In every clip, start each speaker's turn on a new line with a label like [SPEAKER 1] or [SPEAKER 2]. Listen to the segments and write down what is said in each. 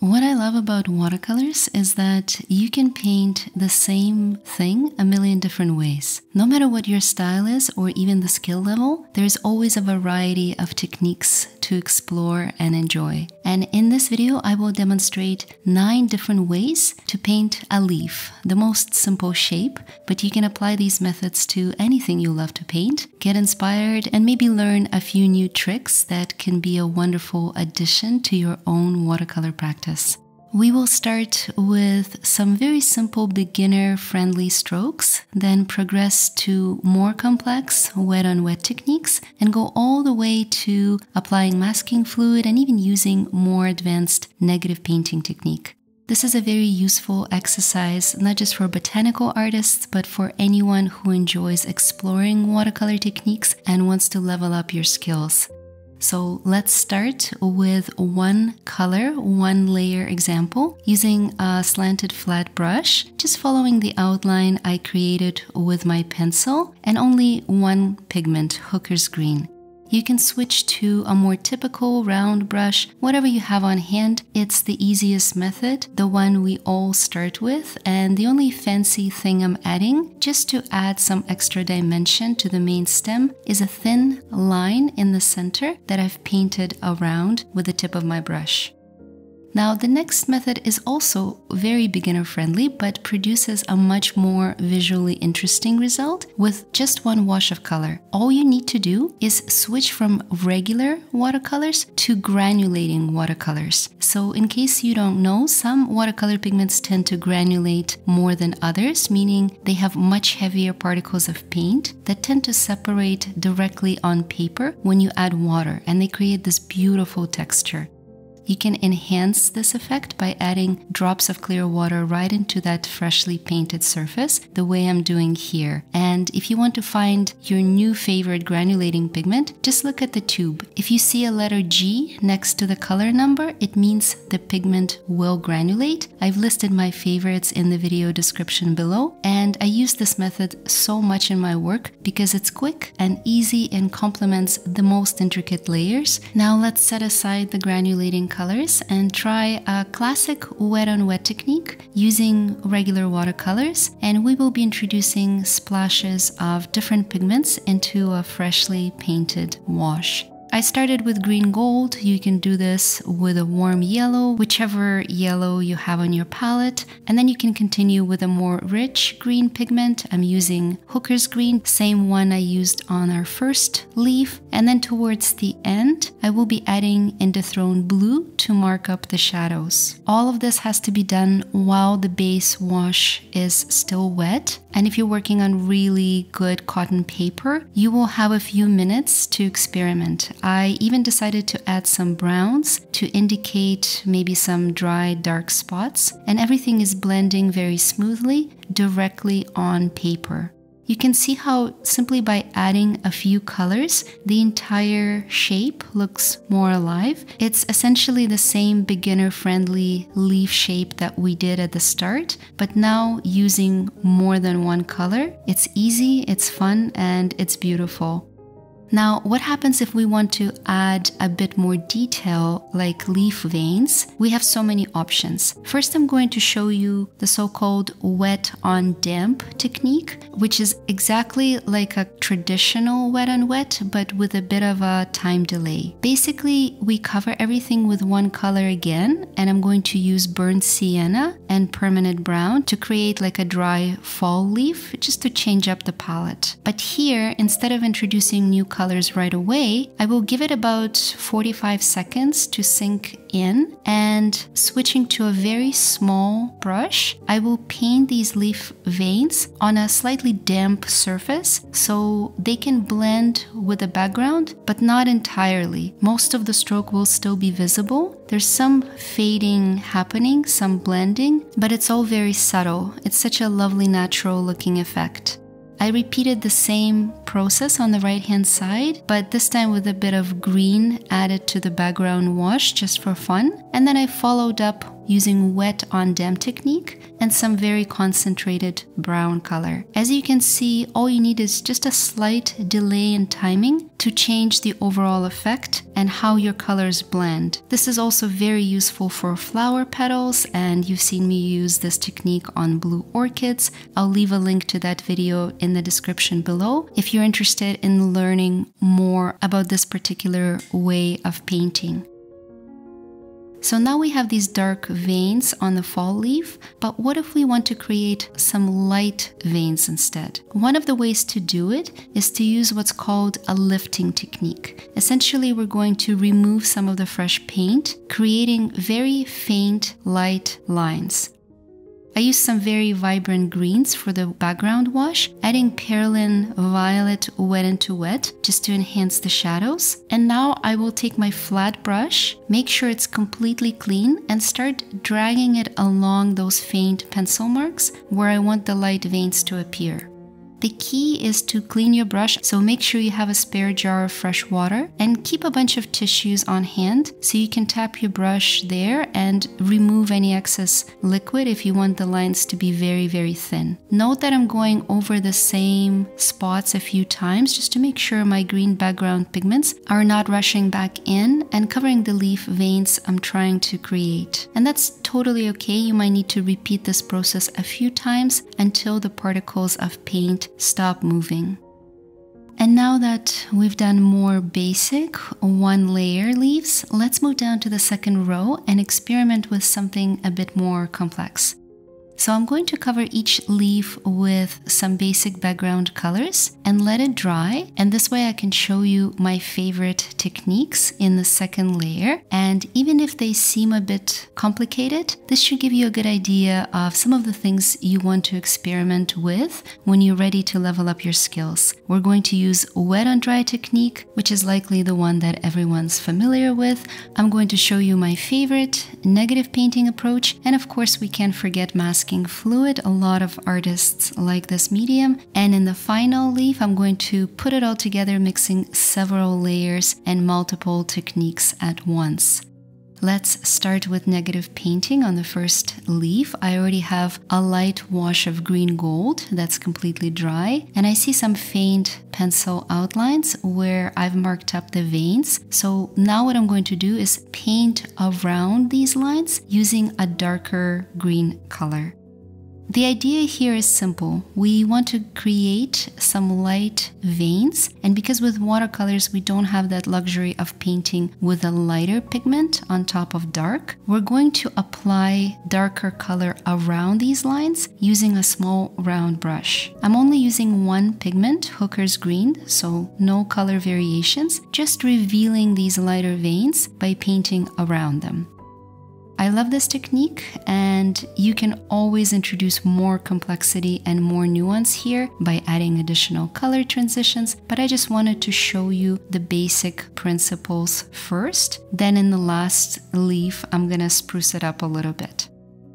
[SPEAKER 1] What I love about watercolors is that you can paint the same thing a million different ways. No matter what your style is or even the skill level, there's always a variety of techniques to explore and enjoy. And in this video, I will demonstrate 9 different ways to paint a leaf, the most simple shape, but you can apply these methods to anything you love to paint, get inspired, and maybe learn a few new tricks that can be a wonderful addition to your own watercolor practice. We will start with some very simple beginner-friendly strokes, then progress to more complex wet-on-wet techniques, and go all the way to applying masking fluid and even using more advanced negative painting technique. This is a very useful exercise, not just for botanical artists, but for anyone who enjoys exploring watercolor techniques and wants to level up your skills. So let's start with one color, one layer example using a slanted flat brush, just following the outline I created with my pencil and only one pigment, Hooker's Green. You can switch to a more typical round brush, whatever you have on hand. It's the easiest method, the one we all start with, and the only fancy thing I'm adding, just to add some extra dimension to the main stem, is a thin line in the center that I've painted around with the tip of my brush. Now, the next method is also very beginner-friendly, but produces a much more visually interesting result with just one wash of color. All you need to do is switch from regular watercolors to granulating watercolors. So in case you don't know, some watercolor pigments tend to granulate more than others, meaning they have much heavier particles of paint that tend to separate directly on paper when you add water, and they create this beautiful texture. You can enhance this effect by adding drops of clear water right into that freshly painted surface, the way I'm doing here. And if you want to find your new favorite granulating pigment, just look at the tube. If you see a letter G next to the color number, it means the pigment will granulate. I've listed my favorites in the video description below, and I use this method so much in my work because it's quick and easy and complements the most intricate layers. Now let's set aside the granulating colors and try a classic wet-on-wet technique using regular watercolors, and we will be introducing splashes of different pigments into a freshly painted wash. I started with green gold. You can do this with a warm yellow, whichever yellow you have on your palette. And then you can continue with a more rich green pigment. I'm using Hooker's Green, same one I used on our first leaf. And then towards the end, I will be adding Indethrone Blue to mark up the shadows. All of this has to be done while the base wash is still wet. And if you're working on really good cotton paper, you will have a few minutes to experiment. I even decided to add some browns to indicate maybe some dry, dark spots, and everything is blending very smoothly directly on paper. You can see how simply by adding a few colors, the entire shape looks more alive. It's essentially the same beginner-friendly leaf shape that we did at the start, but now using more than one color. It's easy, it's fun, and it's beautiful. Now, what happens if we want to add a bit more detail, like leaf veins? We have so many options. First, I'm going to show you the so-called wet on damp technique, which is exactly like a traditional wet on wet, but with a bit of a time delay. Basically, we cover everything with one color again, and I'm going to use burnt sienna and permanent brown to create like a dry fall leaf, just to change up the palette. But here, instead of introducing new colors right away, I will give it about 45 seconds to sink in, and switching to a very small brush, I will paint these leaf veins on a slightly damp surface so they can blend with the background, but not entirely. Most of the stroke will still be visible. There's some fading happening, some blending, but it's all very subtle. It's such a lovely natural looking effect. I repeated the same process on the right hand side, but this time with a bit of green added to the background wash just for fun. And then I followed up using wet on damp technique and some very concentrated brown color. As you can see, all you need is just a slight delay in timing to change the overall effect and how your colors blend. This is also very useful for flower petals, and you've seen me use this technique on blue orchids. I'll leave a link to that video in the description below if you're interested in learning more about this particular way of painting. So now we have these dark veins on the fall leaf, but what if we want to create some light veins instead? One of the ways to do it is to use what's called a lifting technique. Essentially, we're going to remove some of the fresh paint, creating very faint light lines. I used some very vibrant greens for the background wash, adding Perlin Violet Wet into Wet just to enhance the shadows. And now I will take my flat brush, make sure it's completely clean, and start dragging it along those faint pencil marks where I want the light veins to appear. The key is to clean your brush, so make sure you have a spare jar of fresh water and keep a bunch of tissues on hand so you can tap your brush there and remove any excess liquid if you want the lines to be very, very thin. Note that I'm going over the same spots a few times just to make sure my green background pigments are not rushing back in and covering the leaf veins I'm trying to create. And that's totally okay. You might need to repeat this process a few times until the particles of paint stop moving. And now that we've done more basic one layer leaves, let's move down to the second row and experiment with something a bit more complex. So I'm going to cover each leaf with some basic background colors and let it dry. And this way I can show you my favorite techniques in the second layer. And even if they seem a bit complicated, this should give you a good idea of some of the things you want to experiment with when you're ready to level up your skills. We're going to use wet on dry technique, which is likely the one that everyone's familiar with. I'm going to show you my favorite negative painting approach. And of course, we can't forget masking fluid. A lot of artists like this medium. And in the final leaf, I'm going to put it all together, mixing several layers and multiple techniques at once. Let's start with negative painting on the first leaf. I already have a light wash of green gold that's completely dry, and I see some faint pencil outlines where I've marked up the veins. So now what I'm going to do is paint around these lines using a darker green color. The idea here is simple. We want to create some light veins, and because with watercolors we don't have that luxury of painting with a lighter pigment on top of dark, we're going to apply darker color around these lines using a small round brush. I'm only using one pigment, Hooker's Green, so no color variations, just revealing these lighter veins by painting around them. I love this technique, and you can always introduce more complexity and more nuance here by adding additional color transitions, but I just wanted to show you the basic principles first. Then in the last leaf, I'm gonna spruce it up a little bit.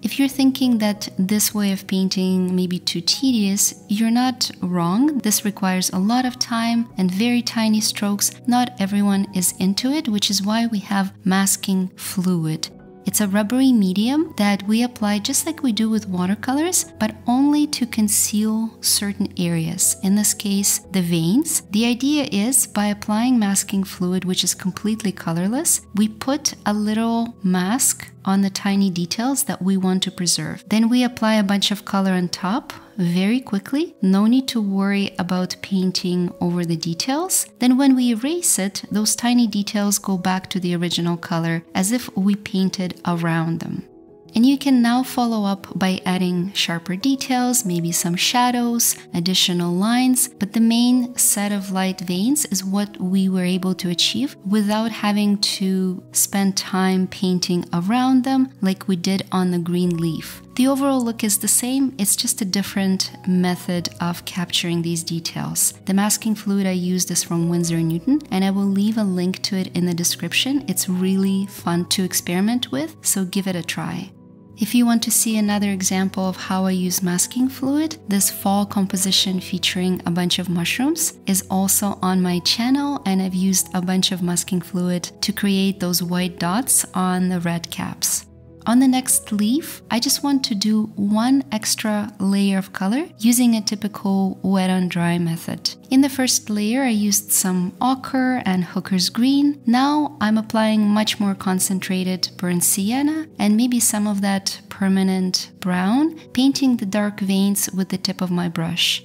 [SPEAKER 1] If you're thinking that this way of painting may be too tedious, you're not wrong. This requires a lot of time and very tiny strokes. Not everyone is into it, which is why we have masking fluid. It's a rubbery medium that we apply just like we do with watercolors, but only to conceal certain areas. In this case, the veins. The idea is by applying masking fluid, which is completely colorless, we put a little mask on the tiny details that we want to preserve. Then we apply a bunch of color on top very quickly. No need to worry about painting over the details. Then when we erase it, those tiny details go back to the original color as if we painted around them. And you can now follow up by adding sharper details, maybe some shadows, additional lines, but the main set of light veins is what we were able to achieve without having to spend time painting around them like we did on the green leaf. The overall look is the same, it's just a different method of capturing these details. The masking fluid I used is from Winsor & Newton, and I will leave a link to it in the description. It's really fun to experiment with, so give it a try. If you want to see another example of how I use masking fluid, this fall composition featuring a bunch of mushrooms is also on my channel, and I've used a bunch of masking fluid to create those white dots on the red caps. On the next leaf, I just want to do one extra layer of color using a typical wet on dry method. In the first layer, I used some ochre and hooker's green. Now I'm applying much more concentrated burnt sienna and maybe some of that permanent brown, painting the dark veins with the tip of my brush.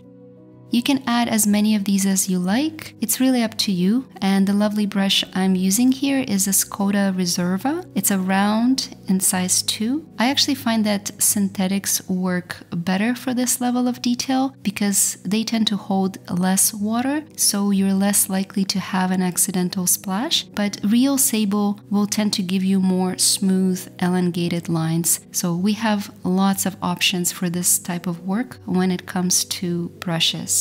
[SPEAKER 1] You can add as many of these as you like. It's really up to you. And the lovely brush I'm using here is a Skoda Reserva. It's a round in size 2. I actually find that synthetics work better for this level of detail because they tend to hold less water, so you're less likely to have an accidental splash. But real sable will tend to give you more smooth, elongated lines. So we have lots of options for this type of work when it comes to brushes.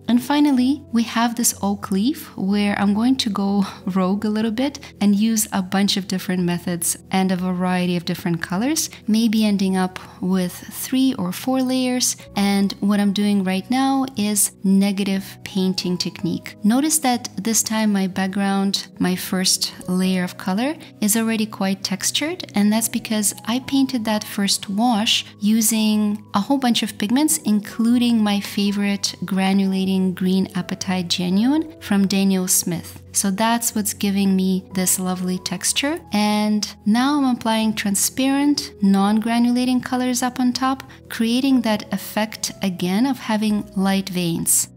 [SPEAKER 1] And finally, we have this oak leaf where I'm going to go rogue a little bit and use a bunch of different methods and a variety of different colors, maybe ending up with 3 or 4 layers. And what I'm doing right now is negative painting technique. Notice that this time my background, my first layer of color, is already quite textured, and that's because I painted that first wash using a whole bunch of pigments, including my favorite granulating Green Apatite Genuine from Daniel Smith. So that's what's giving me this lovely texture. And now I'm applying transparent, non-granulating colors up on top, creating that effect again of having light veins.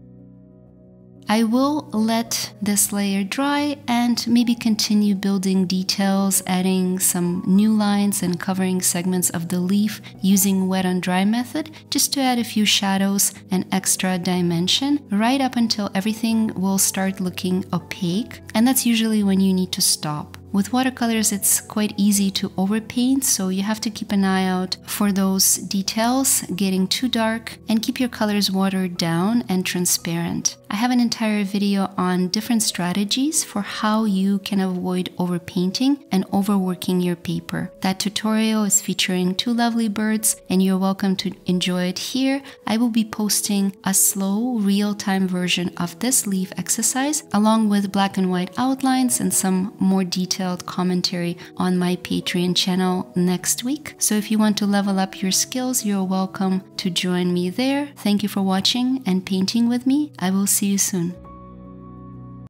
[SPEAKER 1] I will let this layer dry and maybe continue building details, adding some new lines and covering segments of the leaf using wet on dry method, just to add a few shadows and extra dimension, right up until everything will start looking opaque. And that's usually when you need to stop. With watercolors, it's quite easy to overpaint, so you have to keep an eye out for those details getting too dark and keep your colors watered down and transparent. I have an entire video on different strategies for how you can avoid overpainting and overworking your paper. That tutorial is featuring 2 lovely birds, and you're welcome to enjoy it here. I will be posting a slow, real-time version of this leaf exercise along with black and white outlines and some more detailed commentary on my Patreon channel next week. So if you want to level up your skills, you're welcome to join me there. Thank you for watching and painting with me. I will see you soon.